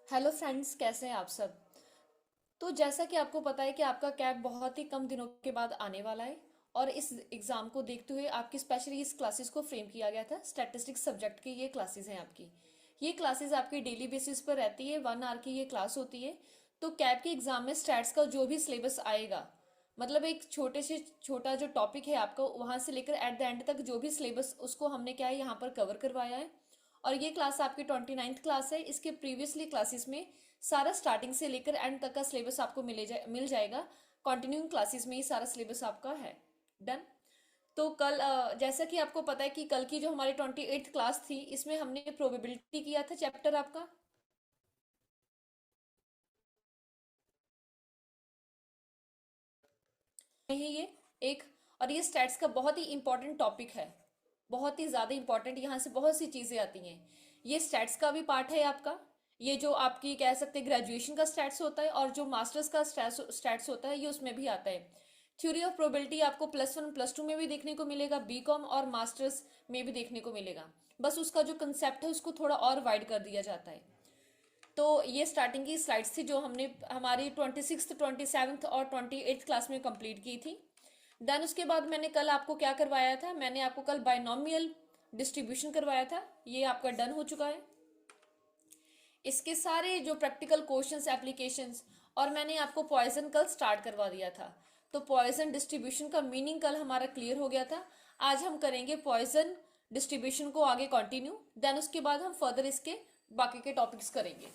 Hello friends, कैसे हैं आप सब। तो जैसा कि आपको पता है कि आपका कैब बहुत ही कम दिनों के बाद आने वाला है। और इस एग्ज़ाम को देखते हुए आपकी स्पेशली इस क्लासेस को फ्रेम किया गया था। स्टैटिस्टिक्स सब्जेक्ट की ये क्लासेस हैं आपकी। ये क्लासेस आपकी डेली बेसिस पर रहती है, 1 आवर की ये क्लास होती है। तो कैब के एग्ज़ाम में स्टैट्स का जो भी सिलेबस आएगा, मतलब एक छोटे से छोटा जो टॉपिक है आपका, वहाँ से लेकर एट द एंड तक जो भी सिलेबस, उसको हमने क्या है यहाँ पर कवर करवाया है। और ये क्लास आपकी 29th क्लास है। इसके प्रीवियसली क्लासेस में सारा स्टार्टिंग से लेकर एंड तक का सिलेबस आपको मिल जाएगा। कंटिन्यूइंग क्लासेस में ही सारा सिलेबस आपका है। डन। तो कल जैसा कि आपको पता है कि कल की जो हमारी 28th क्लास थी, इसमें हमने प्रोबेबिलिटी किया था चैप्टर आपका है ये एक। और ये स्टैट्स का बहुत ही इंपॉर्टेंट टॉपिक है, बहुत ही ज़्यादा इंपॉर्टेंट। यहाँ से बहुत सी चीज़ें आती हैं। ये स्टैट्स का भी पार्ट है आपका। ये जो आपकी कह सकते हैं ग्रेजुएशन का स्टैट्स होता है, और जो मास्टर्स का स्टैट्स होता है, ये उसमें भी आता है। थ्योरी ऑफ प्रोबेबिलिटी आपको +1 +2 में भी देखने को मिलेगा, बीकॉम और मास्टर्स में भी देखने को मिलेगा। बस उसका जो कंसेप्ट है उसको थोड़ा और वाइड कर दिया जाता है। तो ये स्टार्टिंग की स्लाइड्स थी जो हमने हमारी 26th 27th और 28th क्लास में कंप्लीट की थी। देन उसके बाद मैंने कल आपको क्या करवाया था, मैंने आपको कल बाइनोमियल डिस्ट्रीब्यूशन करवाया था। ये आपका डन हो चुका है। इसके सारे जो प्रैक्टिकल क्वेश्चंस, एप्लीकेशंस, और मैंने आपको पॉइजन कल स्टार्ट करवा दिया था। तो पॉइजन डिस्ट्रीब्यूशन का मीनिंग कल हमारा क्लियर हो गया था। आज हम करेंगे पॉइजन डिस्ट्रीब्यूशन को आगे कंटिन्यू। देन उसके बाद हम फर्दर इसके बाकी के टॉपिक्स करेंगे।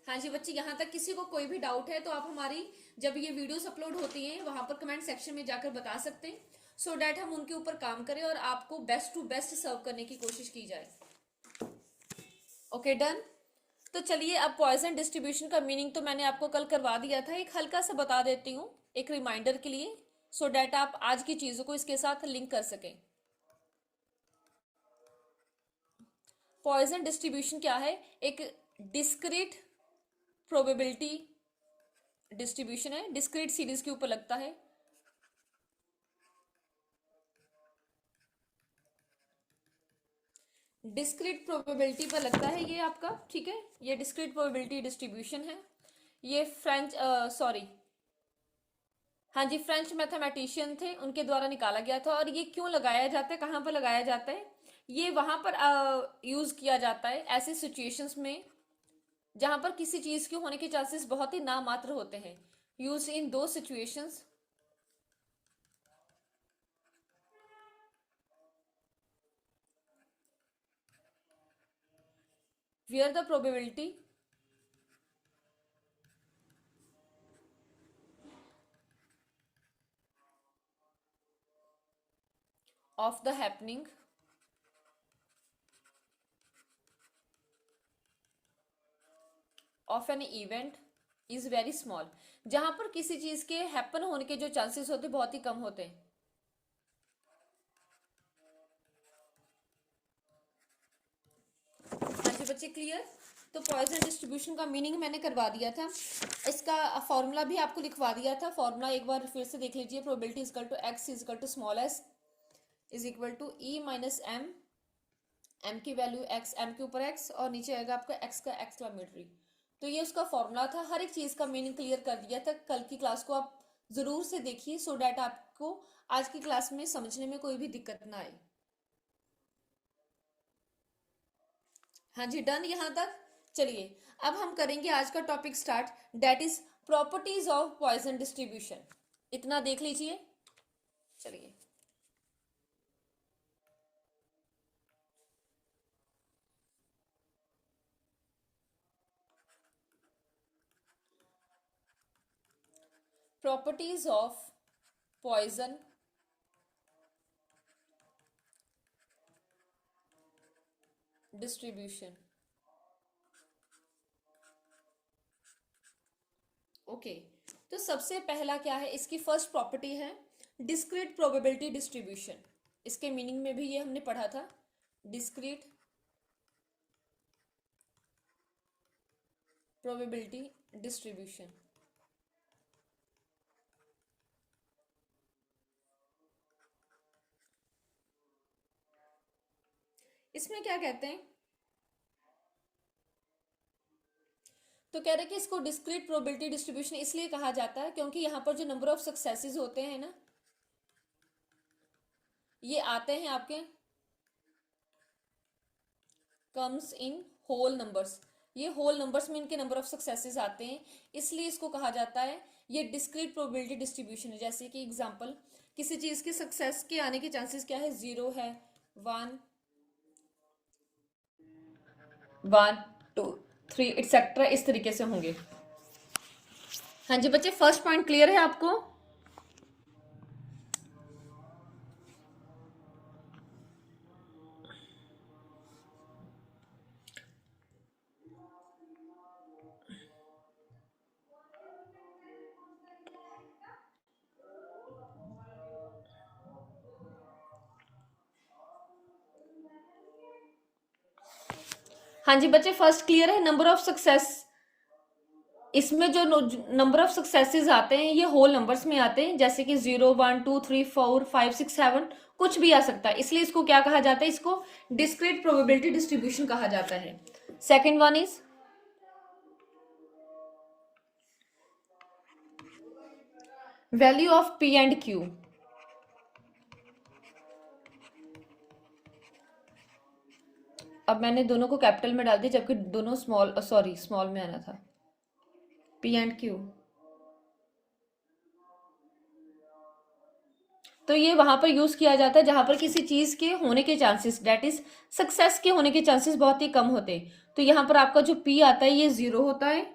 हाँ जी बच्चे, यहाँ तक किसी को कोई भी डाउट है तो आप हमारी जब ये वीडियोस अपलोड होती हैं वहां पर कमेंट सेक्शन में जाकर बता सकते हैं, सो डैट हम उनके ऊपर काम करें और आपको बेस्ट टू बेस्ट सर्व करने की कोशिश की जाए। Okay done. तो चलिए, अब पॉइजन डिस्ट्रीब्यूशन का मीनिंग तो मैंने आपको कल करवा दिया था, एक हल्का सा बता देती हूँ एक रिमाइंडर के लिए, सो डैट आप आज की चीजों को इसके साथ लिंक कर सकें। पॉइजन डिस्ट्रीब्यूशन क्या है? एक डिस्क्रीट प्रोबेबिलिटी डिस्ट्रीब्यूशन है, डिस्क्रीट सीरीज के ऊपर लगता है। डिस्क्रीट प्रोबेबिलिटी पर लगता है ये आपका, ठीक है। ये डिस्क्रीट प्रोबेबिलिटी डिस्ट्रीब्यूशन है। ये फ्रेंच सॉरी हाँ जी, फ्रेंच मैथमेटिशियन थे, उनके द्वारा निकाला गया था। और ये क्यों लगाया जाता है, कहाँ पर लगाया जाता है? ये वहां पर यूज किया जाता है ऐसे सिचुएशंस में जहां पर किसी चीज के होने के चांसेस बहुत ही नामात्र होते हैं। Use in those situations where the probability of the happening of an event is very small. जहां पर किसी चीज के हैपन होने के जो चांसेस होते हैं बहुत ही कम होते हैं। हाँ जी बच्चे, क्लियर। तो पॉइजन डिस्ट्रीब्यूशन का मीनिंग मैंने करवा दिया था। इसका फॉर्मूला भी आपको लिखवा दिया था। फॉर्मूला एक बार फिर से देख लीजिए। Probability is equal to X is equal to small S is equal to E minus M. M की वैल्यू एक्स, एम के ऊपर एक्स, और नीचे आएगा आपका एक्स का एक्सक्लामेटरी। तो ये उसका फॉर्मूला था। हर एक चीज का मीनिंग क्लियर कर दिया था। कल की क्लास को आप जरूर से देखिए, सो डैट आपको आज की क्लास में समझने में कोई भी दिक्कत ना आए। हाँ जी डन यहाँ तक। चलिए, अब हम करेंगे आज का topic start, that is properties of Poisson distribution. इतना देख लीजिए। चलिए, properties of Poisson distribution. Okay, तो सबसे पहला क्या है, इसकी फर्स्ट प्रॉपर्टी है डिस्क्रीट प्रोबेबिलिटी डिस्ट्रीब्यूशन। इसके मीनिंग में भी ये हमने पढ़ा था, डिस्क्रीट प्रोबेबिलिटी डिस्ट्रीब्यूशन। इसमें क्या कहते हैं, तो कह रहे हैं कि इसको डिस्क्रीट प्रोबेबिलिटी डिस्ट्रीब्यूशन इसलिए कहा जाता है क्योंकि यहाँ पर जो नंबर ऑफ सक्सेसेस होते हैं ना, ये आते हैं आपके कम्स इन होल नंबर्स, ये होल नंबर्स में इनके नंबर ऑफ सक्सेसेस आते हैं, इसलिए इसको कहा जाता है ये डिस्क्रीट प्रोबेबिलिटी डिस्ट्रीब्यूशन है। जैसे कि एग्जांपल, किसी चीज के सक्सेस के आने के चांसेस क्या है, 0 है, 1 1 2 3 एक्सेट्रा, इस तरीके से होंगे। हाँ जी बच्चे, फर्स्ट पॉइंट क्लियर है आपको? हाँ जी बच्चे, फर्स्ट क्लियर है। नंबर ऑफ सक्सेस, इसमें जो नंबर ऑफ सक्सेसेस आते हैं ये होल नंबर्स में आते हैं, जैसे कि 0 1 2 3 4 5 6 7, कुछ भी आ सकता है, इसलिए इसको क्या कहा जाता है, इसको डिस्क्रीट प्रोबेबिलिटी डिस्ट्रीब्यूशन कहा जाता है। Second one is value of P and Q. अब मैंने दोनों को कैपिटल में डाल दिया जबकि दोनों स्मॉल में आना था। पी एंड क्यू, तो ये वहां पर यूज किया जाता है जहां पर किसी चीज के होने के चांसेस, डेट इज सक्सेस के होने के चांसेस बहुत ही कम होते हैं। तो यहां पर आपका जो पी आता है ये 0 होता है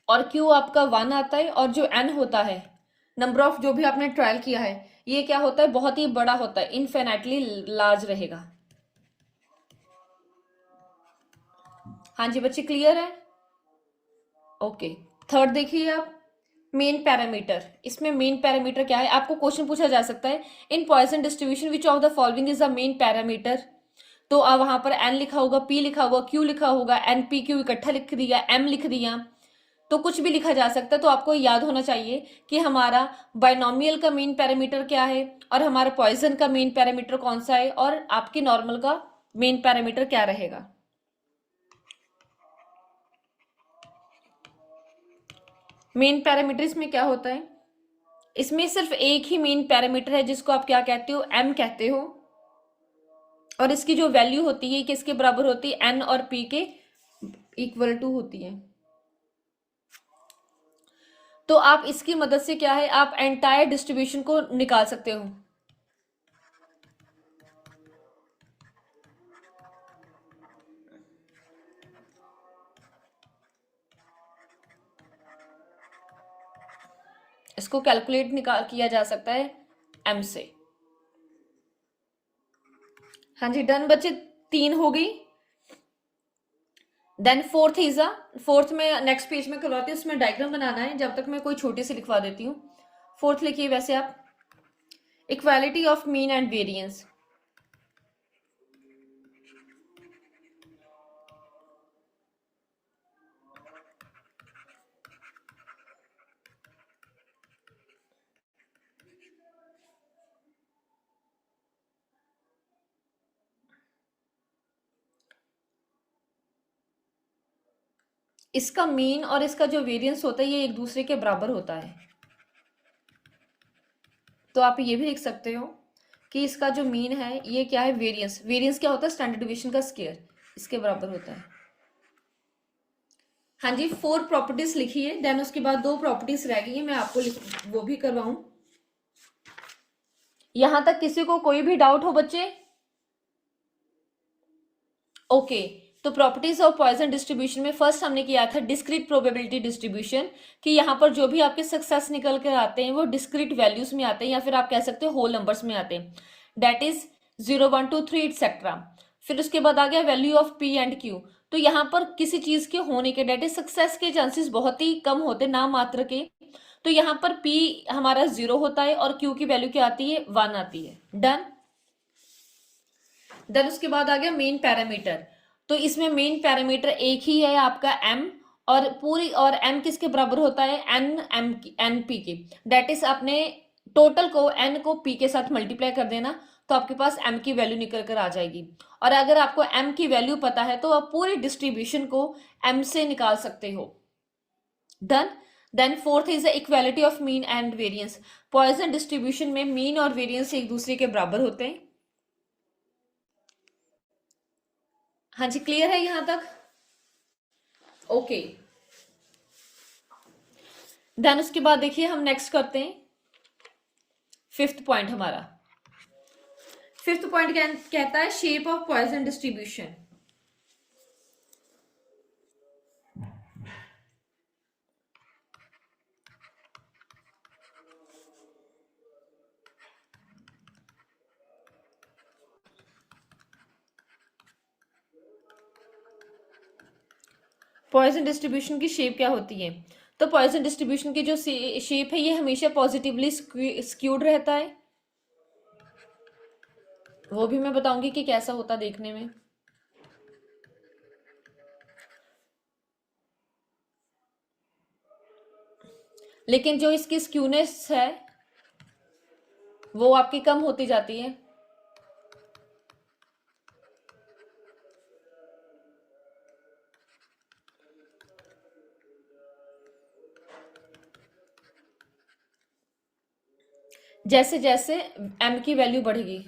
और क्यू आपका 1 आता है, और जो एन होता है, नंबर ऑफ जो भी आपने ट्रायल किया है, ये क्या होता है, बहुत ही बड़ा होता है, इनफिनिटली लार्ज रहेगा। हाँ जी बच्चे, क्लियर है? ओके, थर्ड देखिए आप, मेन पैरामीटर। इसमें मेन पैरामीटर क्या है, आपको क्वेश्चन पूछा जा सकता है, in Poisson distribution which of the following is the main parameter. तो वहां पर एन लिखा होगा, पी लिखा होगा, क्यू लिखा होगा, एन पी क्यू इकट्ठा लिख दिया, एम लिख दिया, तो कुछ भी लिखा जा सकता है। तो आपको याद होना चाहिए कि हमारा बाइनोमियल का मेन पैरामीटर क्या है और हमारा पॉइसन का मेन पैरामीटर कौन सा है और आपकी नॉर्मल का मेन पैरामीटर क्या रहेगा। मेन पैरामीटर इसमें क्या होता है, इसमें सिर्फ एक ही मेन पैरामीटर है जिसको आप क्या कहते हो, एम कहते हो, और इसकी जो वैल्यू होती है किसके बराबर होती है, एन और पी के इक्वल टू होती है। तो आप इसकी मदद से क्या है, आप एंटायर डिस्ट्रीब्यूशन को निकाल सकते हो। इसको कैलकुलेट निकाल किया जा सकता है एम से। हाँ जी डन बच्चे, 3 हो गई। देन फोर्थ में नेक्स्ट पेज में करवाती हूँ, उसमें डायग्राम बनाना है, जब तक मैं कोई छोटी सी लिखवा देती हूँ। फोर्थ लिखिए वैसे आप, equality of mean and variance. इसका मीन और इसका जो वेरिएंस होता है ये एक दूसरे के बराबर होता है। तो आप ये भी लिख सकते हो कि इसका जो मीन है ये क्या है, वेरिएंस। वेरिएंस क्या होता है, स्टैंडर्ड डिवीजन का स्क्वायर, इसके बराबर होता है। हाँ जी, 4 प्रॉपर्टीज लिखिए, देन उसके बाद 2 प्रॉपर्टीज रह गई है, मैं आपको वो भी करवाऊं। यहां तक किसी को कोई भी डाउट हो बच्चे? ओके, तो प्रॉपर्टीज ऑफ पॉइसन डिस्ट्रीब्यूशन में फर्स्ट हमने किया था डिस्क्रीट प्रोबेबिलिटी डिस्ट्रीब्यूशन, कि यहाँ पर जो भी आपके सक्सेस निकल कर आते हैं वो डिस्क्रीट वैल्यूज में आते हैं, या फिर आप कह सकते हो होल नंबर्स में आते हैं, डेट इज 0 1 2 3 एक्सेट्रा। फिर उसके बाद आ गया value of P and Q. तो यहाँ पर किसी चीज के होने के, डेट इज सक्सेस के चांसेस बहुत ही कम होते, नाम मात्र के। तो यहाँ पर पी हमारा 0 होता है और क्यू की वैल्यू क्या आती है, 1 आती है। डन। देन उसके बाद आ गया मेन पैरामीटर। तो इसमें मेन पैरामीटर एक ही है आपका m, और m किसके बराबर होता है, n p के। डेट इज आपने टोटल को n को p के साथ मल्टीप्लाई कर देना, तो आपके पास m की वैल्यू निकल कर आ जाएगी। और अगर आपको m की वैल्यू पता है तो आप पूरी डिस्ट्रीब्यूशन को m से निकाल सकते हो। Done. Then fourth is the equality of mean and variance. Poisson distribution में मीन और वेरिएंस एक दूसरे के बराबर होते हैं। हाँ जी, क्लियर है यहां तक? ओके। देन उसके बाद देखिए हम नेक्स्ट करते हैं फिफ्थ पॉइंट हमारा। फिफ्थ पॉइंट कहता है shape of Poisson distribution. Poisson distribution की शेप क्या होती है? तो पॉइजन डिस्ट्रीब्यूशन की जो शेप है ये हमेशा पॉजिटिवली स्क्यूड रहता है। वो भी मैं बताऊंगी कि कैसा होता देखने में। लेकिन जो इसकी स्क्यूनेस है वो आपकी कम होती जाती है। जैसे जैसे m की वैल्यू बढ़ेगी,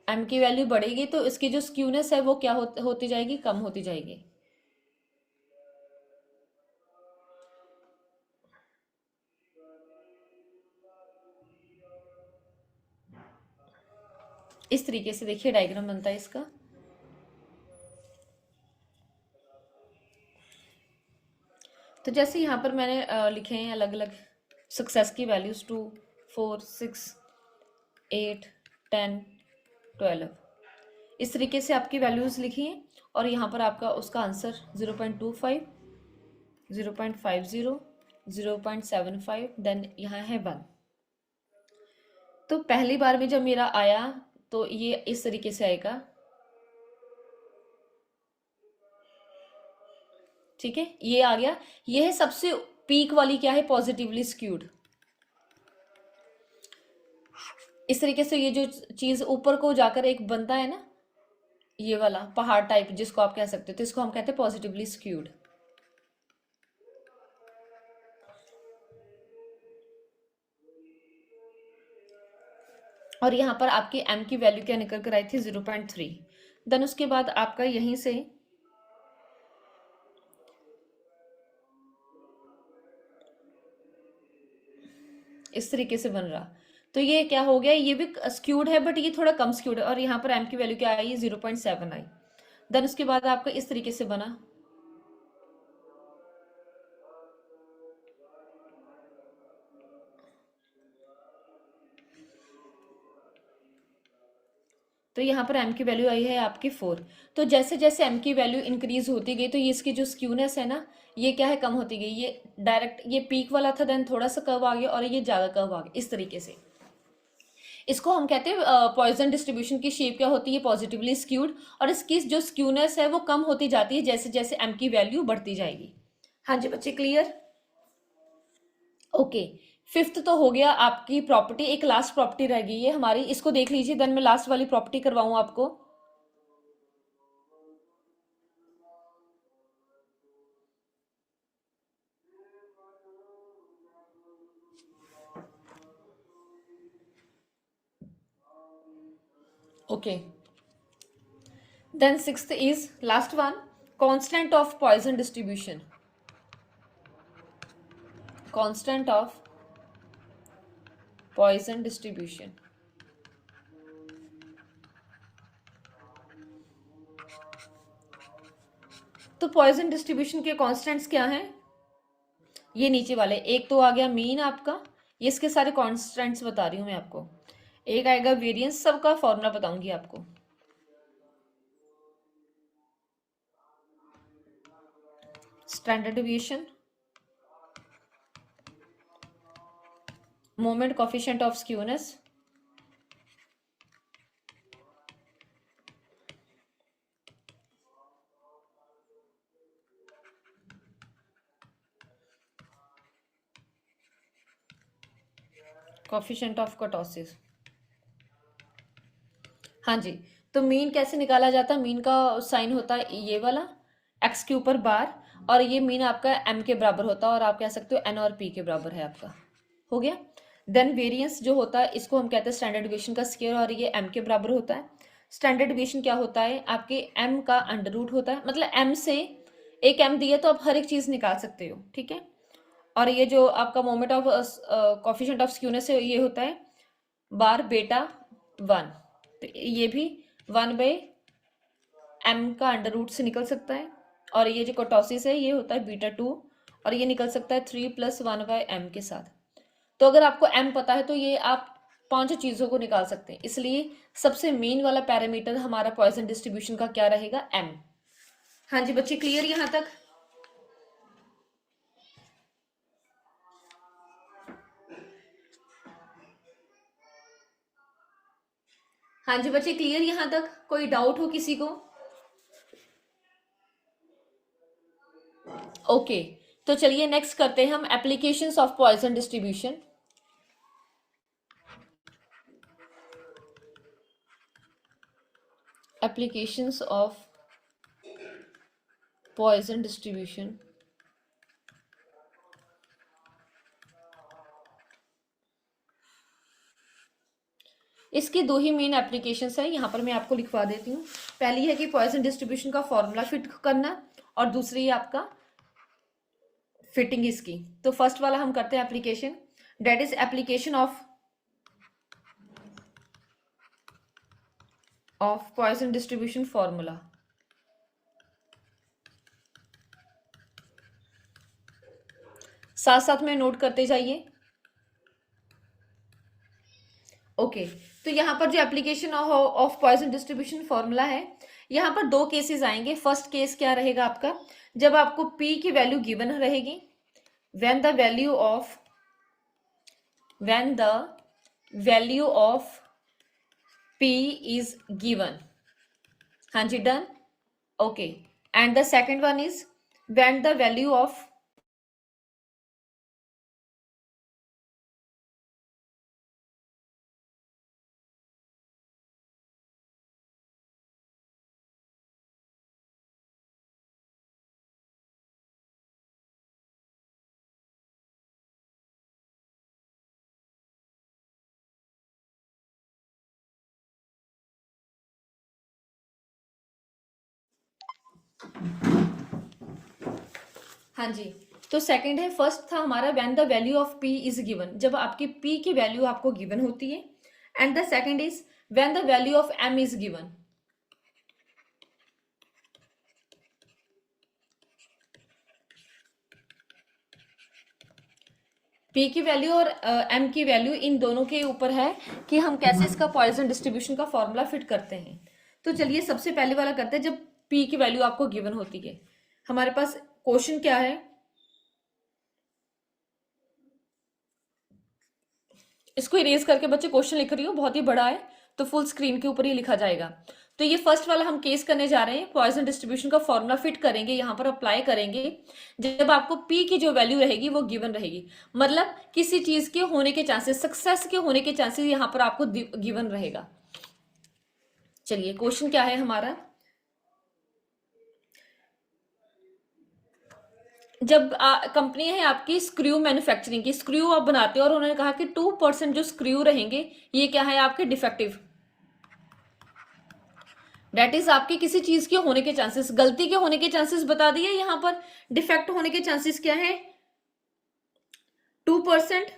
m की वैल्यू बढ़ेगी तो इसकी जो स्क्यूनेस है वो क्या होती जाएगी? कम होती जाएगी। इस तरीके से देखिए डायग्राम बनता है इसका। तो जैसे यहाँ पर मैंने लिखे हैं अलग अलग सक्सेस की वैल्यूज 2, 4, 6, 8, 10, 12। इस तरीके से आपकी वैल्यूज लिखी हैं और यहाँ पर आपका उसका आंसर 0.25, 0.50, 0.75, देन यहाँ है 1। तो पहली बार में जब मेरा आया तो ये इस तरीके से आएगा। ठीक है, ये आ गया। ये है सबसे पीक वाली क्या है? Positively skewed. इस तरीके से ये जो चीज ऊपर को जाकर एक बनता है ना, ये वाला पहाड़ टाइप जिसको आप कह सकते हो, तो इसको हम कहते हैं पॉजिटिवली स्क्यूड। और यहाँ पर आपकी m की वैल्यू क्या निकल कर आई थी? 0.3। देन उसके बाद आपका यहीं से इस तरीके से बन रहा। तो ये क्या हो गया? ये भी स्क्यूड है बट ये थोड़ा कम स्क्यूड है। और यहाँ पर m की वैल्यू क्या आई? 0.7 आई। देन उसके बाद आपका इस तरीके से बना। तो यहाँ पर m की वैल्यू आई है आपकी 4। तो जैसे जैसे m की वैल्यू इंक्रीज होती गई तो ये इसकी जो स्क्यूनेस है ना, ये क्या है? कम होती गई। ये डायरेक्ट ये पीक वाला था, देन थोड़ा सा कर्व आ गया और ये ज्यादा कर्व आ गया इस तरीके से। इसको हम कहते हैं पॉइजन डिस्ट्रीब्यूशन की शेप क्या होती है? Positively skewed. और इसकी जो स्क्यूनेस है वो कम होती जाती है जैसे जैसे m की वैल्यू बढ़ती जाएगी। हाँ जी बच्चे, क्लियर? ओके। फिफ्थ तो हो गया आपकी प्रॉपर्टी। एक लास्ट प्रॉपर्टी रह गई है हमारी, इसको देख लीजिए, देन मैं लास्ट वाली प्रॉपर्टी करवाऊं आपको। Okay. Then sixth is last one, constant of Poisson distribution. Constant of Poisson distribution. तो पॉइजन डिस्ट्रीब्यूशन के कांस्टेंट्स क्या हैं? ये नीचे वाले। एक तो आ गया मीन आपका, ये इसके सारे कांस्टेंट्स बता रही हूं मैं आपको। एक आएगा वेरिएंस, सबका फॉर्मूला बताऊंगी आपको। Standard deviation, moment coefficient of skewness, coefficient of kurtosis. हाँ जी, तो मीन कैसे निकाला जाता है? मीन का साइन होता है ये वाला, एक्स के ऊपर बार, और ये मीन आपका एम के बराबर होता है, और आप कह सकते हो एन और पी के बराबर है आपका। हो गया। देन वेरिएंस जो होता है इसको हम कहते हैं स्टैंडर्ड डिविएशन का स्क्वायर, और ये एम के बराबर होता है। स्टैंडर्ड डिविएशन क्या होता है? आपके एम का अंडर रूट होता है, मतलब एम से एक एम दिया तो आप हर एक चीज निकाल सकते हो, ठीक है। और ये जो आपका moment of coefficient of skewness है, ये होता है बार बेटा 1, तो ये भी 1/m का अंडर रूट से निकल सकता है। और ये जो कोटोसिस है ये होता है बीटा 2, और ये निकल सकता है 3 + 1/m के साथ। तो अगर आपको m पता है तो ये आप पांचों चीजों को निकाल सकते हैं, इसलिए सबसे मेन वाला पैरामीटर हमारा पॉइसन डिस्ट्रीब्यूशन का क्या रहेगा? m। हाँ जी बच्चे, क्लियर यहां तक? हाँ जी बच्चे, क्लियर यहां तक? कोई डाउट हो किसी को? ओके, तो चलिए नेक्स्ट करते हैं हम applications of Poisson distribution. Applications of Poisson distribution. इसकी दो ही मेन एप्लीकेशंस है, यहाँ पर मैं आपको लिखवा देती हूँ। पहली है कि पॉइसन डिस्ट्रीब्यूशन का फॉर्मूला फिट करना, और दूसरी है आपका फिटिंग इसकी। तो फर्स्ट वाला हम करते हैं application, that is application of Poisson distribution formula. साथ साथ में नोट करते जाइए। ओके, तो यहाँ पर जो application of Poisson distribution formula है, यहाँ पर दो केसेस आएंगे। फर्स्ट केस क्या रहेगा आपका? जब आपको पी की वैल्यू गिवन रहेगी, when the value of p is given। हाँ जी, done. Okay, and the second one is when the value of हाँ जी, तो सेकंड है, फर्स्ट था हमारा when the value of p is given, जब आपकी p की वैल्यू आपको गिवन होती है। And the second is when the value of m is given। p की वैल्यू और m की वैल्यू, इन दोनों के ऊपर है कि हम कैसे इसका पॉइसन डिस्ट्रीब्यूशन का फॉर्मूला फिट करते हैं। तो चलिए सबसे पहले वाला करते हैं, जब p की वैल्यू आपको गिवन होती है। हमारे पास क्वेश्चन क्या है, इसको इरेज करके बच्चे क्वेश्चन लिख रही हो, बहुत ही बड़ा है तो फुल स्क्रीन के ऊपर ही लिखा जाएगा। तो ये फर्स्ट वाला हम केस करने जा रहे हैं, पॉइसन डिस्ट्रीब्यूशन का फॉर्मूला फिट करेंगे, यहाँ पर अप्लाई करेंगे जब आपको पी की जो वैल्यू रहेगी वो गिवन रहेगी, मतलब किसी चीज के होने के चांसेस, सक्सेस के होने के चांसेस यहाँ पर आपको गिवन रहेगा। चलिए क्वेश्चन क्या है हमारा, जब कंपनी है आपकी स्क्रू मैन्युफैक्चरिंग की, स्क्रू आप बनाते हो और उन्होंने कहा कि 2% जो स्क्रू रहेंगे ये क्या है आपके डिफेक्टिव, डेट इज आपके किसी चीज के होने के चांसेस, गलती के होने के चांसेस बता दिए। यहां पर डिफेक्ट होने के चांसेस क्या है? 2%।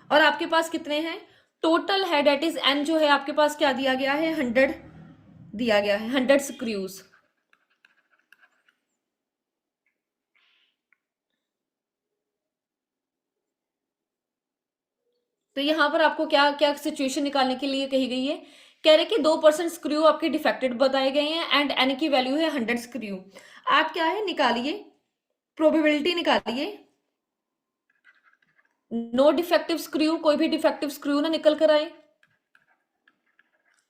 और आपके पास कितने हैं? टोटल है, डेट इज एन जो है आपके पास क्या दिया गया है? 100 दिया गया है, 100 स्क्रूज। तो यहां पर आपको क्या क्या सिचुएशन निकालने के लिए कही गई है? कह रहे कि 2% स्क्रू आपके डिफेक्टेड बताए गए हैं एंड एन की वैल्यू है 100 स्क्रू। आप क्या है निकालिए, प्रोबेबिलिटी निकालिए, नो डिफेक्टिव स्क्रू, कोई भी डिफेक्टिव स्क्रू ना निकल कर आए,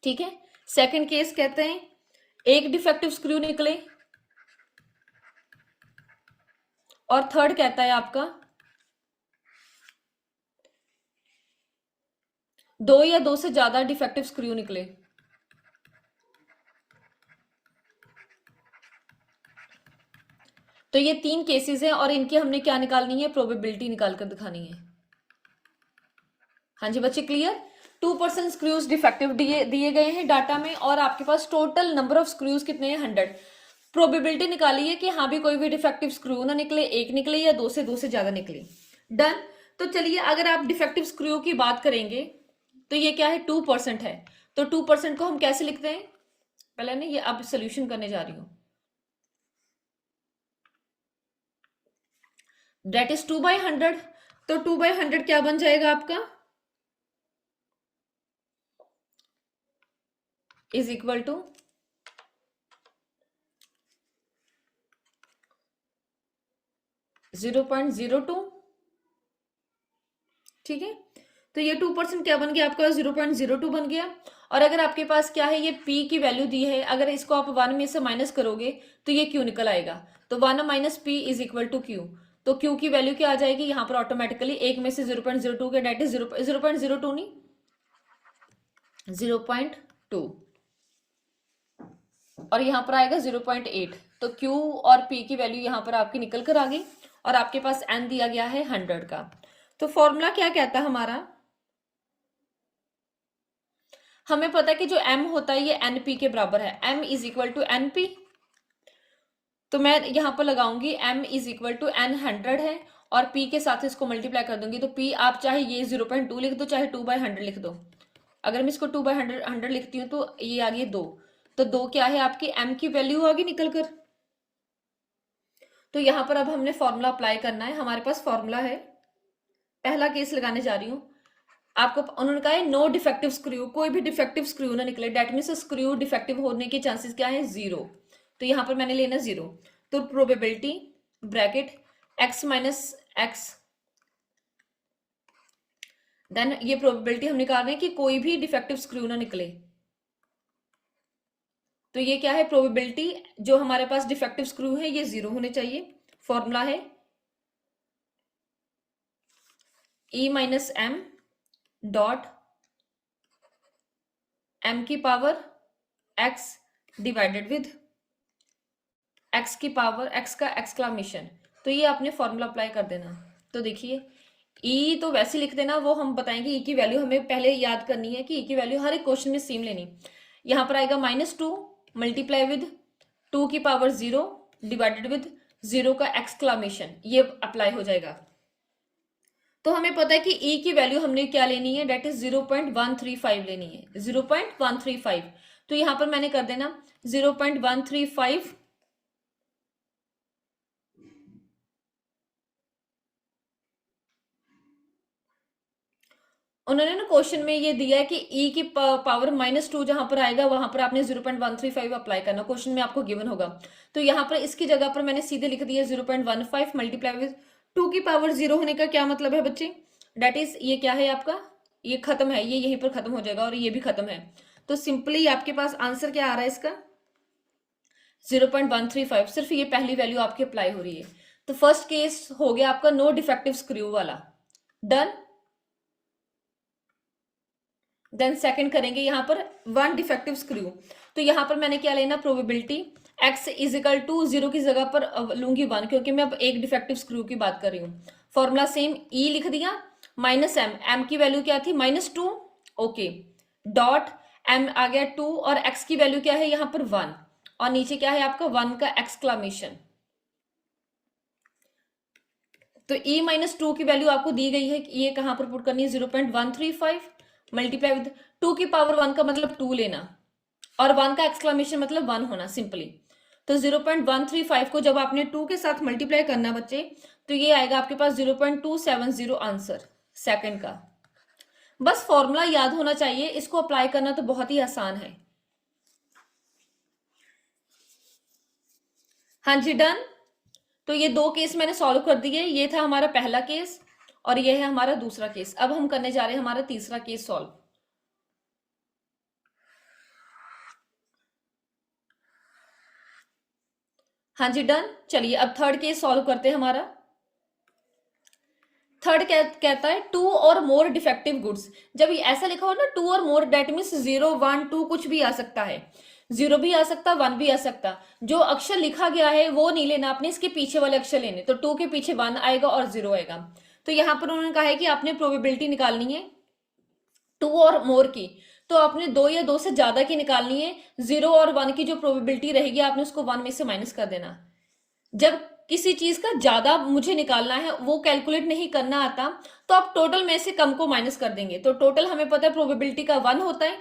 ठीक है। सेकंड केस कहते हैं एक डिफेक्टिव स्क्रू निकले, और थर्ड कहता है आपका दो या दो से ज्यादा डिफेक्टिव स्क्रू निकले, तो ये 3 केसेस हैं और इनकी हमने क्या निकालनी है, प्रोबेबिलिटी निकाल कर दिखानी है। हाँ जी बच्चे क्लियर। 2% स्क्रूज डिफेक्टिव दिए गए हैं डाटा में और आपके पास टोटल नंबर ऑफ स्क्रूज कितने हैं, 100। प्रोबेबिलिटी निकाली है कि हाँ भी कोई भी डिफेक्टिव स्क्रू ना निकले, एक निकले या दो से ज्यादा निकले। डन। तो चलिए अगर आप डिफेक्टिव स्क्रू की बात करेंगे तो ये क्या है, 2% है। तो 2% को हम कैसे लिखते हैं, पहले ना ये अब सोल्यूशन करने जा रही हूं। That is 2/100। तो 2/100 क्या बन जाएगा आपका, इज इक्वल टू 0.02। ठीक है, तो ये 2% क्या बन गया आपका, 0.02 बन गया। और अगर आपके पास क्या है, ये p की वैल्यू दी है, अगर इसको आप 1 में से माइनस करोगे तो ये q निकल आएगा। तो 1 minus p is equal to q। तो q की वैल्यू क्या आ जाएगी यहाँ पर ऑटोमेटिकली, एक में से 0.02 के डेट इज 0.02 नहीं 0.2 और यहाँ पर आएगा 0.8। तो q और p की वैल्यू यहाँ पर आपकी निकल कर आ गई और आपके पास n दिया गया है 100 का। तो फॉर्मूला क्या कहता है हमारा, हमें पता है कि जो m होता है ये np के बराबर है, m is equal to np। तो मैं यहां पर लगाऊंगी m is equal to n 100 है और p के साथ इसको मल्टीप्लाई कर दूंगी। तो p आप चाहे ये 0.2 लिख दो चाहे 2/100 लिख दो। अगर मैं इसको 2/100 लिखती हूँ तो ये आ गई 2। तो 2 क्या है आपकी m की वैल्यू आ गई निकल कर। तो यहां पर अब हमने फॉर्मूला अप्लाई करना है। हमारे पास फॉर्मूला है, पहला केस लगाने जा रही हूं आपको। उन्होंने कहा है नो डिफेक्टिव स्क्रू, कोई भी डिफेक्टिव स्क्रू ना निकले, डेट मीन्स स्क्रू डिफेक्टिव होने के चांसेस क्या है, 0। तो यहां पर मैंने लेना 0। तो probability bracket x minus X, then ये प्रोबेबिलिटी हम निकाल रहे हैं कि कोई भी डिफेक्टिव स्क्रू ना निकले। तो ये क्या है, प्रोबेबिलिटी जो हमारे पास डिफेक्टिव स्क्रू है ये 0 होने चाहिए। फॉर्मूला है e minus M dot m की power x divided with x की पावर x का एक्सक्लामेशन। तो ये आपने फॉर्मूला अप्लाई कर देना। तो देखिए e तो वैसे लिख देना, वो हम बताएंगे e की वैल्यू हमें पहले याद करनी है कि e की वैल्यू हर एक क्वेश्चन में सेम लेनी। यहां पर आएगा -2 मल्टीप्लाई विद 2 की पावर 0 डिवाइडेड विद 0 का एक्सक्लामेशन, ये अप्लाई हो जाएगा। तो हमें पता है कि e की वैल्यू हमने क्या लेनी है, डेट इज 0.135 लेनी है, 0.135। तो यहां पर मैंने कर देना 0.135 उन्होंने ना क्वेश्चन में ये दिया है कि e की पावर -2 जहां पर आएगा वहां पर आपने 0.135 अप्लाई करना, क्वेश्चन में आपको गिवन होगा। तो यहां पर इसकी जगह पर मैंने सीधे लिख दिया 0.15 मल्टीप्लाई विद 2 की पावर 0 होने का क्या मतलब है बच्चे, डेट इज ये क्या है आपका, ये खत्म है, ये यहीं पर खत्म हो जाएगा और ये भी खत्म है। तो सिंपली आपके पास आंसर क्या आ रहा है इसका, 0.135। सिर्फ ये पहली वैल्यू आपकी अप्लाई हो रही है। तो फर्स्ट केस हो गया आपका नो डिफेक्टिव स्क्रू वाला, डन। देन सेकंड करेंगे यहां पर 1 डिफेक्टिव स्क्रू। तो यहां पर मैंने क्या लेना, probability x is equal to 0 की जगह पर लूंगी 1, क्योंकि मैं अब एक डिफेक्टिव स्क्रू की बात कर रही हूँ। फॉर्मूला सेम, e लिख दिया माइनस m की वैल्यू क्या थी -2, ओके, डॉट m आ गया 2 और x की वैल्यू क्या है यहाँ पर 1 और नीचे क्या है आपका 1 का एक्सक्लामेशन। तो e-2 की वैल्यू आपको दी गई है, ये कहां पर पुट करनी है, 0.135 मल्टीप्लाई विद 2 की पावर 1 का मतलब 2 लेना और 1 का एक्सक्लामेशन मतलब 1 होना सिंपली। तो 0.135 को जब आपने 2 के साथ मल्टीप्लाई करना बच्चे तो ये आएगा आपके पास 0.270 आंसर सेकंड का। बस फॉर्मूला याद होना चाहिए, इसको अप्लाई करना तो बहुत ही आसान है। हाँ जी डन। तो ये 2 केस मैंने सॉल्व कर दिए, ये था हमारा पहला केस और ये है हमारा दूसरा केस। अब हम करने जा रहे हैं हमारा तीसरा केस सॉल्व। हाँ जी डन। चलिए अब थर्ड केस सॉल्व करते हैं हमारा। थर्ड कहता है टू और मोर डिफेक्टिव गुड्स। जब ये ऐसा लिखा हो ना टू और मोर, डेट मीन्स 0 1 2 कुछ भी आ सकता है, 0 भी आ सकता, 1 भी आ सकता। जो अक्षर लिखा गया है वो नहीं लेना आपने, इसके पीछे वाले अक्षर लेने। तो 2 के पीछे 1 आएगा और 0 आएगा। तो यहां पर उन्होंने कहा है कि आपने प्रोबेबिलिटी निकालनी है 2 और मोर की, तो आपने 2 या 2 से ज्यादा की निकालनी है। 0 और 1 की जो प्रोबेबिलिटी रहेगी आपने उसको 1 में से माइनस कर देना। जब किसी चीज का ज्यादा मुझे निकालना है, वो कैलकुलेट नहीं करना आता, तो आप टोटल में से कम को माइनस कर देंगे। तो टोटल हमें पता है प्रोबेबिलिटी का 1 होता है,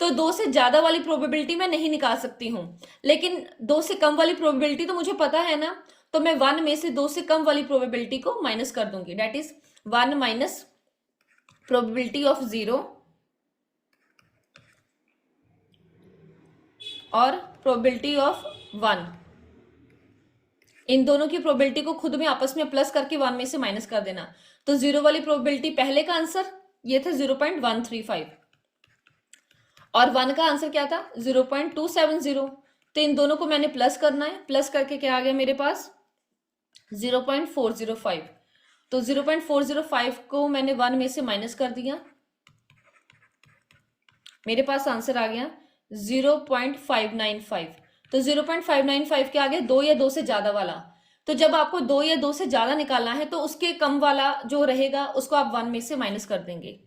तो 2 से ज्यादा वाली प्रोबेबिलिटी मैं नहीं निकाल सकती हूं, लेकिन 2 से कम वाली प्रोबेबिलिटी तो मुझे पता है ना, तो मैं 1 में से 2 से कम वाली प्रोबेबिलिटी को माइनस कर दूंगी। That is 1 minus probability of 0 और प्रोबेबिलिटी ऑफ 1। इन दोनों की प्रोबेबिलिटी को खुद में आपस में प्लस करके 1 में से माइनस कर देना। तो 0 वाली प्रोबेबिलिटी पहले का आंसर ये था 0.135 और 1 का आंसर क्या था 0.270। तो इन दोनों को मैंने प्लस करना है, प्लस करके क्या आ गया मेरे पास 0.405। तो 0.405 को मैंने 1 में से माइनस कर दिया, मेरे पास आंसर आ गया 0.595। तो 0.595 के आगे 2 या 2 से ज्यादा वाला। तो जब आपको 2 या 2 से ज्यादा निकालना है तो उसके कम वाला जो रहेगा उसको आप 1 में से माइनस कर देंगे।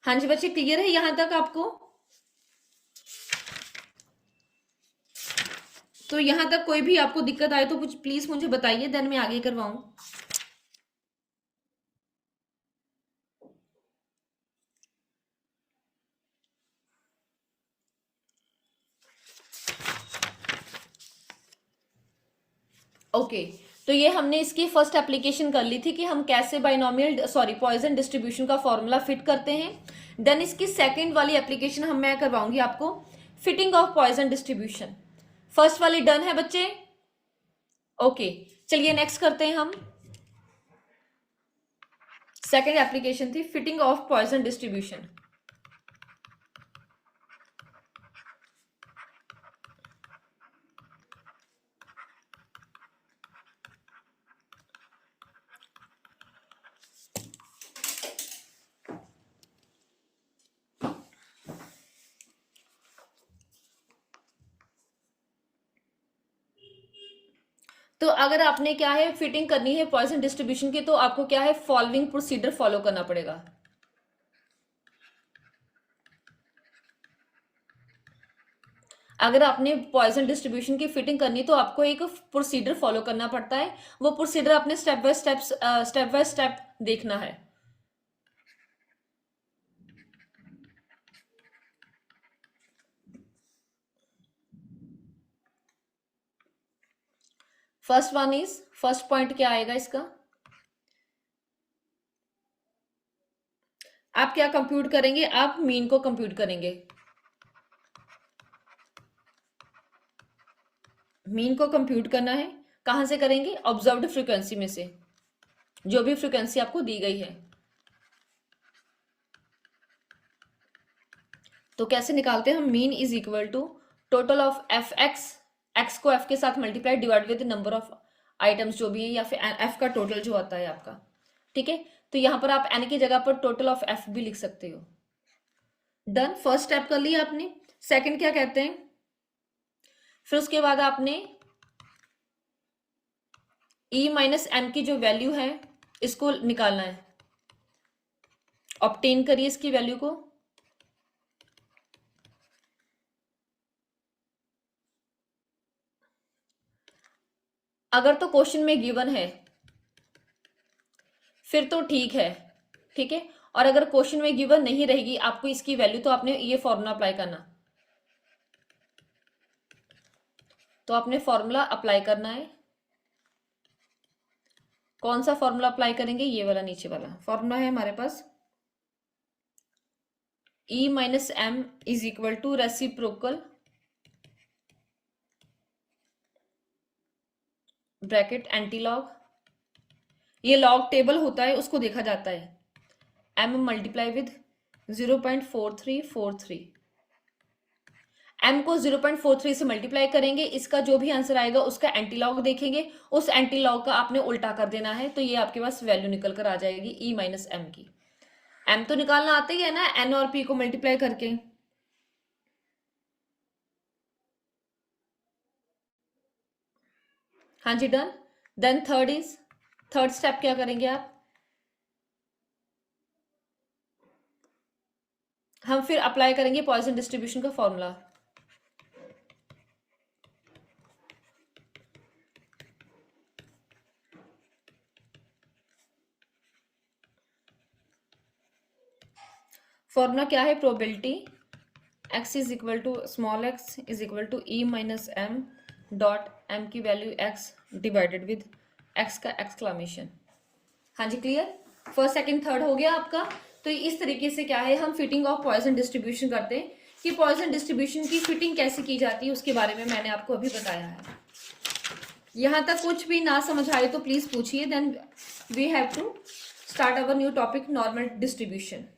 हाँ जी बच्चे, क्लियर है यहां तक आपको? तो यहां तक कोई भी आपको दिक्कत आए तो प्लीज मुझे बताइए, देन मैं आगे करवाऊं। ओके तो ये हमने इसकी फर्स्ट एप्लीकेशन कर ली थी कि हम कैसे पॉइजन डिस्ट्रीब्यूशन का फॉर्मूला फिट करते हैं। देन इसकी सेकंड वाली एप्लीकेशन मैं करवाऊंगी आपको, fitting of Poisson distribution. First वाली डन है बच्चे? ओके चलिए नेक्स्ट करते हैं हम। सेकंड एप्लीकेशन थी फिटिंग ऑफ पॉइजन डिस्ट्रीब्यूशन। तो अगर आपने क्या है फिटिंग करनी है पॉइजन डिस्ट्रीब्यूशन की, तो आपको क्या है फॉलोइंग प्रोसीजर फॉलो करना पड़ेगा। अगर आपने पॉइजन डिस्ट्रीब्यूशन की फिटिंग करनी तो आपको एक प्रोसीजर फॉलो करना पड़ता है। वो प्रोसीजर आपने स्टेप बाय स्टेप देखना है। फर्स्ट पॉइंट क्या आएगा इसका, आप क्या कंप्यूट करेंगे, आप मीन को कंप्यूट करेंगे। मीन को कंप्यूट करना है, कहां से करेंगे, ऑब्जर्व्ड फ्रीक्वेंसी में से, जो भी फ्रीक्वेंसी आपको दी गई है। तो कैसे निकालते हैं हम, mean is equal to total of F X, X को एफ के साथ multiply divide with number of items जो भी है, या फिर एफ का टोटल जो आता है आपका। ठीक है, तो यहां पर आप एन की जगह पर टोटल ऑफ एफ भी लिख सकते हो। डन, फर्स्ट स्टेप कर लिया आपने। सेकंड क्या कहते हैं, फिर उसके बाद आपने ई माइनस एम की जो वैल्यू है इसको निकालना है, ऑब्टेन करिए इसकी वैल्यू को। अगर तो क्वेश्चन में गिवन है फिर तो ठीक है, ठीक है। और अगर क्वेश्चन में गिवन नहीं रहेगी आपको इसकी वैल्यू, तो आपने ये फॉर्मूला अप्लाई करना। तो आपने फॉर्मूला अप्लाई करना है। कौन सा फॉर्मूला अप्लाई करेंगे, ये वाला नीचे वाला फॉर्मूला है हमारे पास, E minus M is equal to reciprocal bracket anti log, ये लॉग टेबल होता है उसको देखा जाता है, एम मल्टीप्लाई विद 0.4343। m को 0.43 से मल्टीप्लाई करेंगे, इसका जो भी आंसर आएगा उसका एंटीलॉग देखेंगे, उस एंटीलॉग का आपने उल्टा कर देना है, तो ये आपके पास वैल्यू निकल कर आ जाएगी e माइनस एम की। m तो निकालना आता ही है ना, n और p को मल्टीप्लाई करके। हाँ जी, डन। देन थर्ड स्टेप क्या करेंगे आप, हम फिर अप्लाई करेंगे पॉइसन डिस्ट्रीब्यूशन का फॉर्मूला। फॉर्मूला क्या है, probability x is equal to small x is equal to e minus M dot m की value x divided with x का एक्सक्लामेशन। हाँ जी, क्लियर। फर्स्ट सेकंड थर्ड हो गया आपका। तो इस तरीके से क्या है, हम फिटिंग ऑफ पॉइसन डिस्ट्रीब्यूशन करते हैं, कि पॉइसन डिस्ट्रीब्यूशन की फिटिंग कैसे की जाती है उसके बारे में मैंने आपको अभी बताया है। यहां तक कुछ भी ना समझ आए तो प्लीज पूछिए, then we have to start our new topic, normal distribution.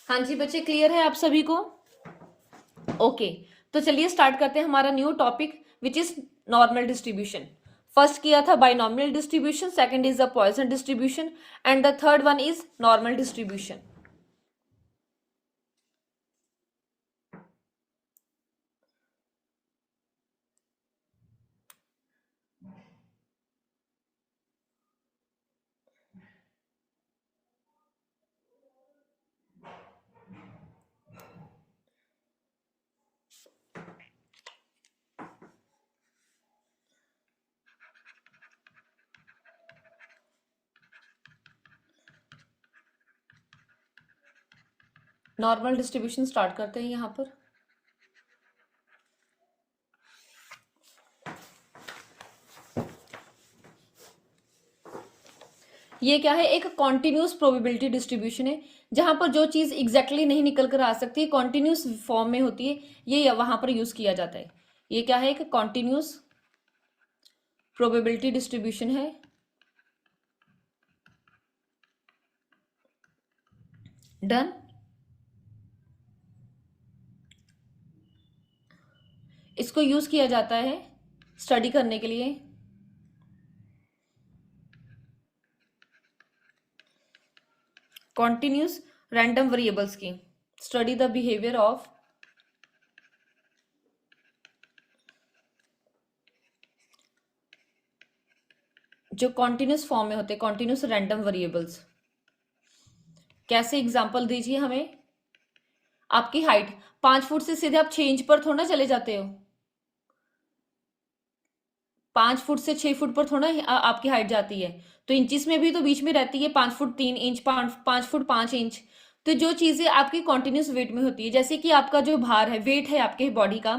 हाँ जी बच्चे, क्लियर है आप सभी को? ओके, तो चलिए स्टार्ट करते हैं हमारा new topic which is normal distribution. First किया था binomial distribution, second is the Poisson distribution, and the third one is normal distribution. Normal distribution start करते हैं यहां पर। ये क्या है, एक कॉन्टिन्यूस प्रोबेबिलिटी डिस्ट्रीब्यूशन है, जहां पर जो चीज एग्जैक्टली नहीं निकल कर आ सकती, कॉन्टिन्यूस फॉर्म में होती है, ये वहां पर यूज किया जाता है। ये क्या है, एक कॉन्टिन्यूस प्रोबेबिलिटी डिस्ट्रीब्यूशन है। डन। इसको यूज किया जाता है स्टडी करने के लिए कॉन्टिन्यूस रैंडम वेरिएबल्स की, स्टडी द बिहेवियर ऑफ जो कॉन्टिन्यूस फॉर्म में होते हैं, कॉन्टिन्यूस रैंडम वेरिएबल्स। कैसे, एग्जांपल दीजिए हमें। आपकी हाइट 5 फुट से सीधे आप 6 इंच पर थोड़ा चले जाते हो, 5 फुट से 6 फुट पर थोड़ा आपकी हाइट जाती है, तो इंचिस में भी तो बीच में रहती है, 5 फुट 3 इंच, 5 फुट 5 इंच। तो जो चीजें आपकी कॉन्टिन्यूस वेट में होती है, जैसे कि आपका जो भार है, वेट है आपके बॉडी का,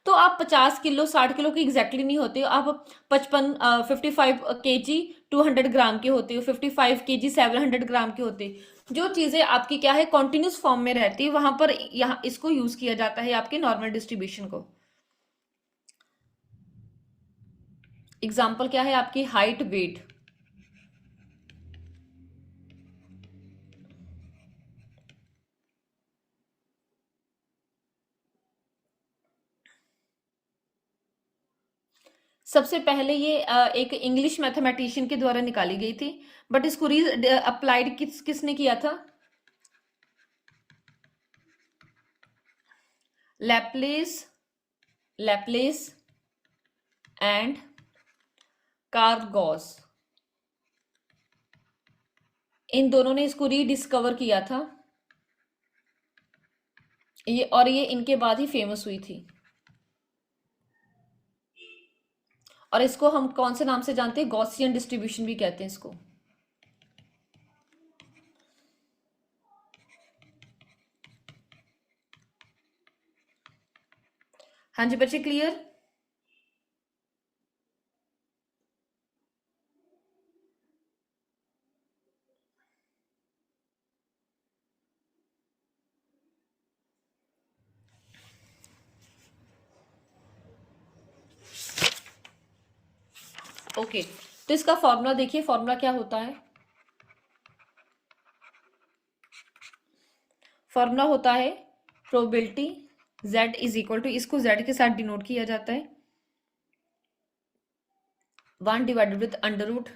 तो आप 50 किलो 60 किलो के एग्जैक्टली नहीं होते हो आप, 55 55 kg 200 ग्राम के होते हो, 55 kg 700 ग्राम के होते हो। जो चीजें आपकी क्या है, कॉन्टिन्यूस फॉर्म में रहती है, वहां पर यहाँ इसको यूज किया जाता है आपके नॉर्मल डिस्ट्रीब्यूशन को। एग्जाम्पल क्या है, आपकी हाइट वेट। सबसे पहले ये एक इंग्लिश मैथमेटिशियन के द्वारा निकाली गई थी, बट इसको अप्लाइड किसने किया था, Laplace Laplace and Carl Gauss, इन दोनों ने इसको रीडिस्कवर किया था, ये इनके बाद ही फेमस हुई थी। और इसको हम कौन से नाम से जानते हैं, गॉसियन डिस्ट्रीब्यूशन भी कहते हैं इसको। हाँ जी बच्चे, क्लियर। ओके, तो इसका फॉर्मूला देखिए, फॉर्मूला क्या होता है। फॉर्मूला होता है probability z is equal to, इसको z के साथ डिनोट किया जाता है 1 divided with under root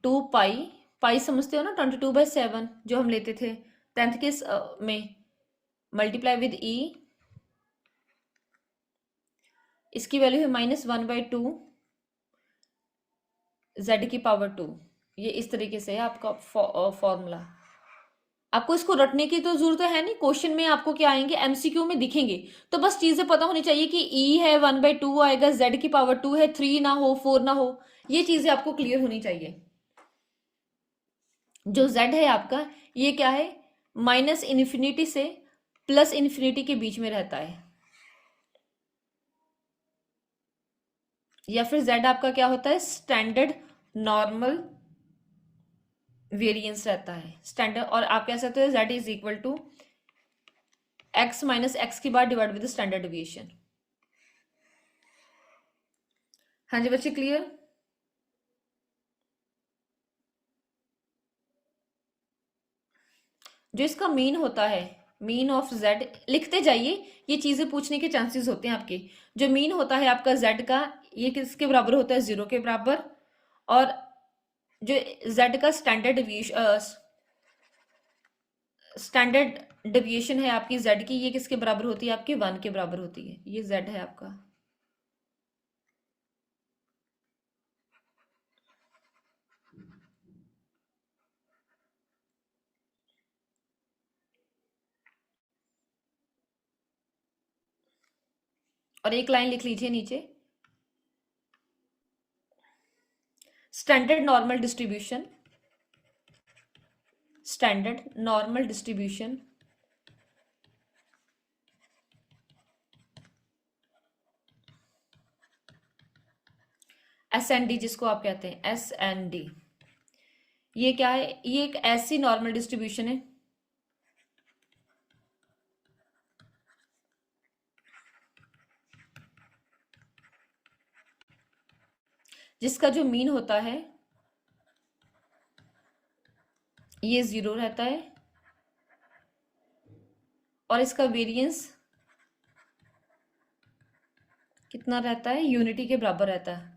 2 pi, pi समझते हो ना, 22/7 जो हम लेते थे 10th के में, मल्टीप्लाई विद e, इसकी वैल्यू है -1/2 z की पावर 2। ये इस तरीके से है आपका फॉर्मूला। आपको इसको रटने की तो जरूरत है नहीं, क्वेश्चन में आपको क्या आएंगे, एमसीक्यू में दिखेंगे, तो बस चीजें पता होनी चाहिए कि ई है 1/2 आएगा, जेड की पावर 2 है, 3 ना हो 4 ना हो, ये चीजें आपको क्लियर होनी चाहिए। जो जेड है आपका, ये क्या है, -इन्फिनिटी से +इन्फिनिटी के बीच में रहता है, या फिर जेड आपका क्या होता है, स्टैंडर्ड नॉर्मल वेरिएंस रहता है, स्टैंडर्ड। और आप कह सकते हो z is equal to x minus X की बार डिवाइड विद स्टैंडर्ड डेविएशन। हाँ जी बच्चे, क्लियर। जो इसका मीन होता है, मीन ऑफ z, लिखते जाइए, ये चीजें पूछने के चांसेस होते हैं आपके। जो मीन होता है आपका z का, ये किसके बराबर होता है, 0 के बराबर। और जो z का स्टैंडर्ड डेविएशन है आपकी z की, ये किसके बराबर होती है आपकी, 1 के बराबर होती है। ये z है आपका। और एक लाइन लिख लीजिए नीचे, standard normal distribution, standard normal distribution SND, जिसको आप कहते हैं SND, ये क्या है, ये एक ऐसी नॉर्मल डिस्ट्रीब्यूशन है जिसका जो मीन होता है ये 0 रहता है, और इसका वेरिएंस कितना रहता है, यूनिटी के बराबर रहता है।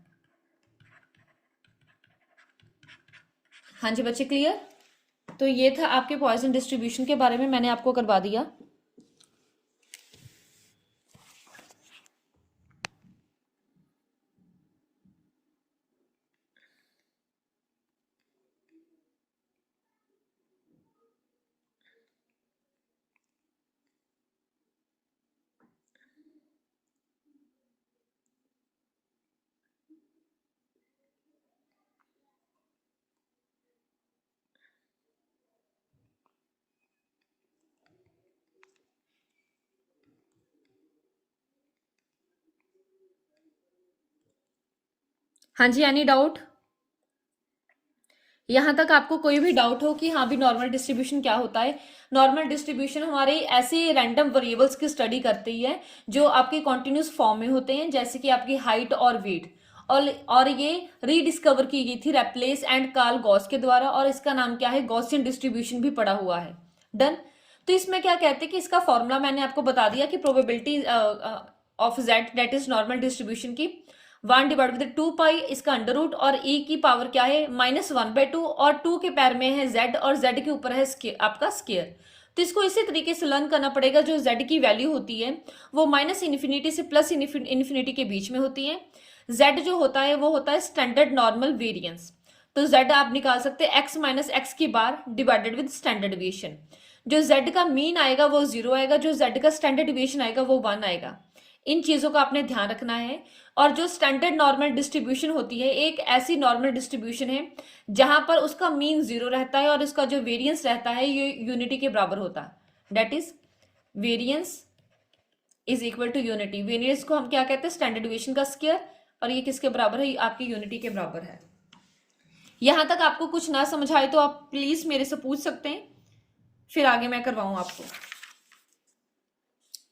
हाँ जी बच्चे, क्लियर। तो ये था आपके पॉइसन डिस्ट्रीब्यूशन के बारे में, मैंने आपको करवा दिया। हाँ जी, एनी डाउट। यहां तक आपको कोई भी डाउट हो कि हाँ भी नॉर्मल डिस्ट्रीब्यूशन क्या होता है। नॉर्मल डिस्ट्रीब्यूशन हमारे ऐसे रैंडम वेरिएबल्स की स्टडी करती है जो आपके कॉन्टिन्यूस फॉर्म में होते हैं, जैसे कि आपकी हाइट और वेट। और ये रीडिस्कवर की गई थी रेप्लेस एंड कार्ल गॉस के द्वारा, और इसका नाम क्या है, गॉसियन डिस्ट्रीब्यूशन भी पड़ा हुआ है। डन। तो इसमें क्या कहते हैं कि इसका फॉर्मूला मैंने आपको बता दिया कि probability of Z that is normal distribution की 1 डिवाइड विद 2 पाई, इसका अंडर रूट, और e की पावर क्या है, -1/2, और 2 के पैर में है z, और z के ऊपर है आपका स्केयर। तो इसको इसी तरीके से लर्न करना पड़ेगा। जो z की वैल्यू होती है वो -इन्फिनिटी से +इन्फिनिटी के बीच में होती है। z जो होता है वो होता है स्टैंडर्ड नॉर्मल वेरिएंस। तो z आप निकाल सकते हैं x माइनस एक्स की बार डिवाइडेड विद स्टैंडर्ड डिविएशन। जो z का मीन आएगा वो 0 आएगा, जो z का स्टैंडर्ड डिविएशन आएगा वो 1 आएगा। इन चीजों का आपने ध्यान रखना है। और जो स्टैंडर्ड नॉर्मल डिस्ट्रीब्यूशन होती है, एक ऐसी नॉर्मल डिस्ट्रीब्यूशन है जहां पर उसका मीन 0 रहता है और उसका जो वेरिएंस रहता है ये यूनिटी के बराबर होता है। That is variance is equal to unity. Variance को हम क्या कहते हैं, स्टैंडर्ड डिविएशन का स्क्वायर, और ये किसके बराबर है, आपकी यूनिटी के बराबर है। यहां तक आपको कुछ ना समझ आए तो आप प्लीज मेरे से पूछ सकते हैं, फिर आगे मैं करवाऊं आपको।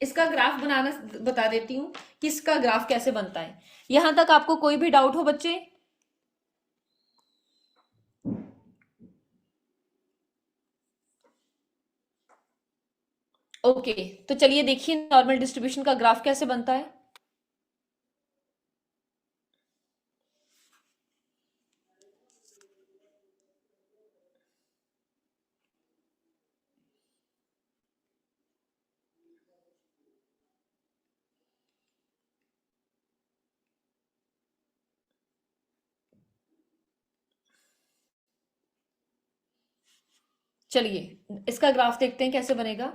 इसका ग्राफ बनाना बता देती हूँ कि इसका ग्राफ कैसे बनता है। यहां तक आपको कोई भी डाउट हो बच्चे? ओके, तो चलिए देखिए नॉर्मल डिस्ट्रीब्यूशन का ग्राफ कैसे बनता है। चलिए इसका ग्राफ देखते हैं कैसे बनेगा।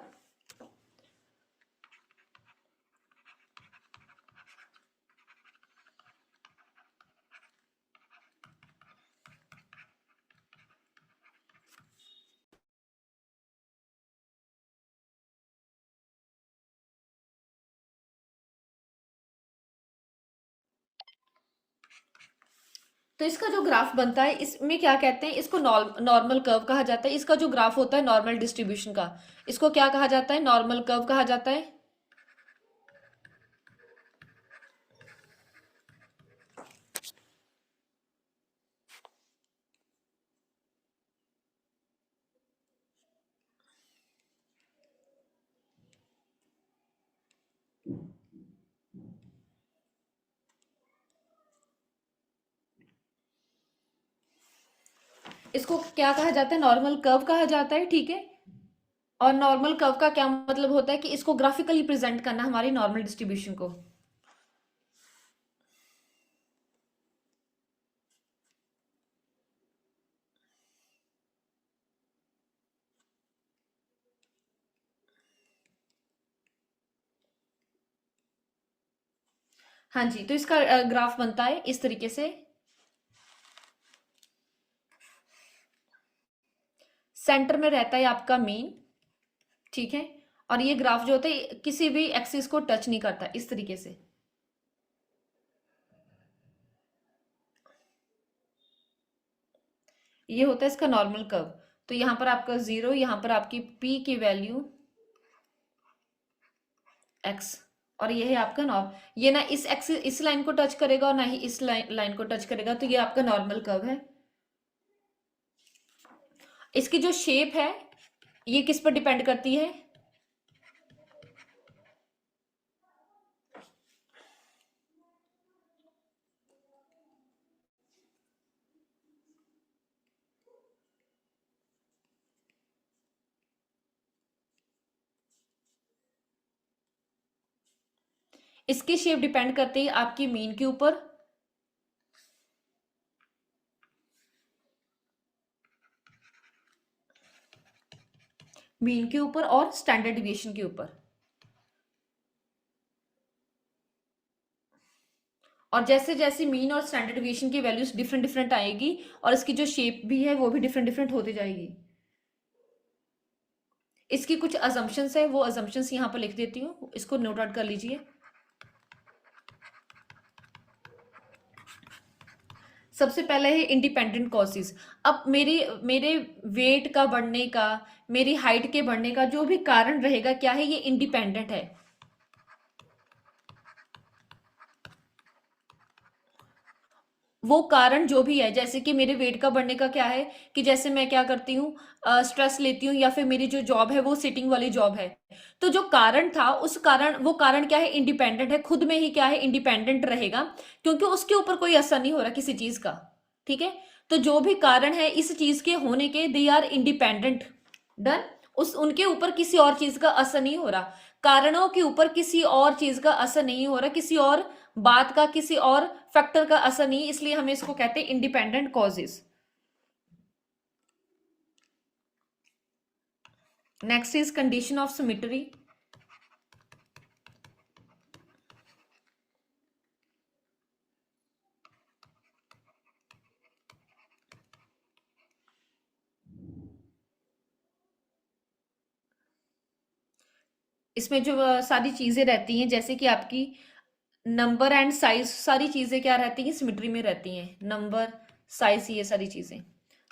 तो इसका जो ग्राफ बनता है इसमें क्या कहते हैं, इसको नॉर्मल कर्व कहा जाता है। इसका जो ग्राफ होता है नॉर्मल डिस्ट्रीब्यूशन का, इसको क्या कहा जाता है? नॉर्मल कर्व कहा जाता है। इसको क्या कहा जाता है? नॉर्मल कर्व कहा जाता है, ठीक है। और नॉर्मल कर्व का क्या मतलब होता है कि इसको ग्राफिकली प्रेजेंट करना हमारी नॉर्मल डिस्ट्रीब्यूशन को। हाँ जी, तो इसका ग्राफ बनता है इस तरीके से। सेंटर में रहता है आपका मीन, ठीक है। और ये ग्राफ जो होता है किसी भी एक्सिस को टच नहीं करता, इस तरीके से। ये होता है इसका नॉर्मल कर्व। तो यहां पर आपका 0, यहां पर आपकी पी की वैल्यू एक्स, और ये है आपका नॉर्म। ये ना इस एक्सिस, इस लाइन को टच करेगा और ना ही इस लाइन को टच करेगा, तो ये आपका नॉर्मल कर्व है। इसकी जो शेप है ये किस पर डिपेंड करती है? इसकी शेप डिपेंड करती है आपकी मीन के ऊपर, मीन के ऊपर और स्टैंडर्ड डिविएशन के ऊपर। और जैसे जैसे मीन और स्टैंडर्ड डिविएशन की वैल्यूज डिफरेंट डिफरेंट आएगी और इसकी जो शेप भी है वो भी डिफरेंट डिफरेंट होती जाएगी। इसकी कुछ अजम्पशंस है, वो अजम्पशंस यहाँ पर लिख देती हूँ, इसको नोट आउट कर लीजिए। सबसे पहले है इंडिपेंडेंट कॉजेज। अब मेरे वेट का बढ़ने का, मेरी हाइट के बढ़ने का जो भी कारण रहेगा, क्या है? ये इंडिपेंडेंट है। वो कारण जो भी है, जैसे कि मेरे वेट का बढ़ने का क्या है कि जैसे मैं क्या करती हूँ, स्ट्रेस लेती हूँ, या फिर मेरी जो जॉब है वो सिटिंग वाली जॉब है। तो जो कारण था उस कारण, वो कारण क्या है? इंडिपेंडेंट है, खुद में ही क्या है? इंडिपेंडेंट रहेगा, क्योंकि उसके ऊपर कोई असर नहीं हो रहा किसी चीज का, ठीक है। तो जो भी कारण है इस चीज के होने के, दे आर इंडिपेंडेंट, डन। उस उनके ऊपर किसी और चीज का असर नहीं हो रहा, कारणों के ऊपर किसी और चीज का असर नहीं हो रहा, किसी और बात का, किसी और फैक्टर का असर नहीं, इसलिए हम इसको कहते हैं independent causes. Next is condition of symmetry. इसमें जो सारी चीजें रहती हैं, जैसे कि आपकी नंबर एंड साइज, सारी चीजें क्या रहती हैं? सिमेट्री में रहती हैं, नंबर, साइज, ये सारी चीजें।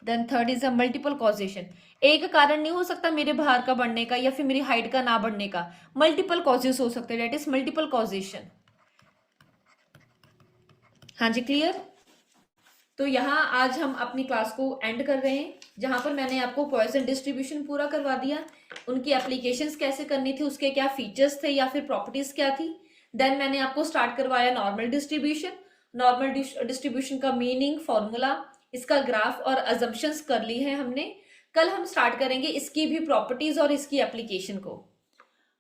Then third is a multiple causation. एक कारण नहीं हो सकता मेरे भार का बढ़ने का या फिर मेरी हाइट का ना बढ़ने का, मल्टीपल कॉजेस हो सकते हैं, डेट इज मल्टीपल कॉजेशन। हाँ जी, क्लियर। तो यहाँ आज हम अपनी क्लास को एंड कर रहे हैं, जहां पर मैंने आपको पॉइसन डिस्ट्रीब्यूशन पूरा करवा दिया, उनकी एप्लीकेशंस कैसे करनी थी, उसके क्या फीचर्स थे या फिर प्रॉपर्टीज क्या थी। देन मैंने आपको स्टार्ट करवाया नॉर्मल डिस्ट्रीब्यूशन, नॉर्मल डिस्ट्रीब्यूशन का मीनिंग, फॉर्मूला, इसका ग्राफ और अजम्पशंस कर ली है हमने। कल हम स्टार्ट करेंगे इसकी भी प्रॉपर्टीज और इसकी एप्लीकेशन को।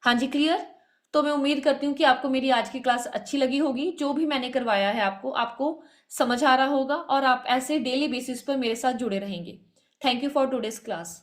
हाँ जी, क्लियर। तो मैं उम्मीद करती हूँ कि आपको मेरी आज की क्लास अच्छी लगी होगी, जो भी मैंने करवाया है आपको आपको समझ आ रहा होगा और आप ऐसे डेली बेसिस पर मेरे साथ जुड़े रहेंगे। Thank you for today's class.